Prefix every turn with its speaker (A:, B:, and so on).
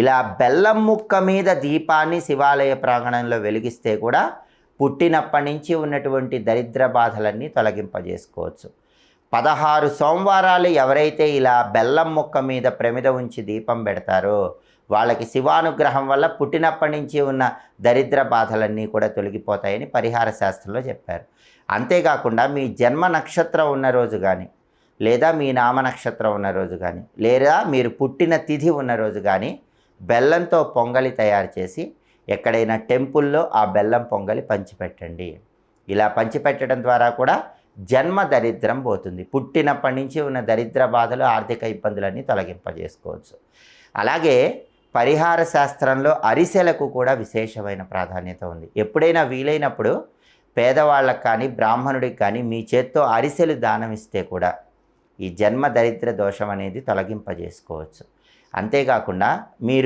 A: ఇలా బెల్లం ముక్క మీద దీపాన్ని శివాలయ ప్రాంగణంలో వెలిగిస్తే కూడా పుట్టినప్పటి నుంచి ఉన్నటువంటి దరిద్ర బాధలన్నీ తొలగింపజేసుకోవచ్చు. 16 సోమవారాలు ఎవరైతే ఇలా బెల్లం ముక్క మీద ప్రమిద ఉంచి దీపం పెడతారో వాళ్ళకి శివానుగ్రహం వల్ల పుట్టినప్పటి నుంచి ఉన్న దరిద్ర బాధలన్నీ కూడా తొలగిపోతాయని పరిహార శాస్త్రంలో చెప్పారు. అంతేకాకుండా మీ జన్మ నక్షత్రం ఉన్న రోజు కానీ, లేదా మీ నామ నక్షత్రం ఉన్న రోజు కానీ, లేదా మీరు పుట్టిన తిథి ఉన్న రోజు కానీ బెల్లంతో పొంగలి తయారు చేసి ఎక్కడైనా టెంపుల్లో ఆ బెల్లం పొంగలి పంచిపెట్టండి. ఇలా పంచిపెట్టడం ద్వారా కూడా జన్మ దరిద్రం పోతుంది. పుట్టినప్పటి నుంచి ఉన్న దరిద్ర బాధలు, ఆర్థిక ఇబ్బందులన్నీ తొలగింపజేసుకోవచ్చు. అలాగే పరిహార శాస్త్రంలో అరిసెలకు కూడా విశేషమైన ప్రాధాన్యత ఉంది. ఎప్పుడైనా వీలైనప్పుడు పేదవాళ్ళకు కానీ, బ్రాహ్మణుడికి కానీ మీ చేత్తో అరిసెలు దానం ఇస్తే కూడా ఈ జన్మ దరిద్ర దోషం అనేది తొలగింపజేసుకోవచ్చు. అంతేకాకుండా మీరు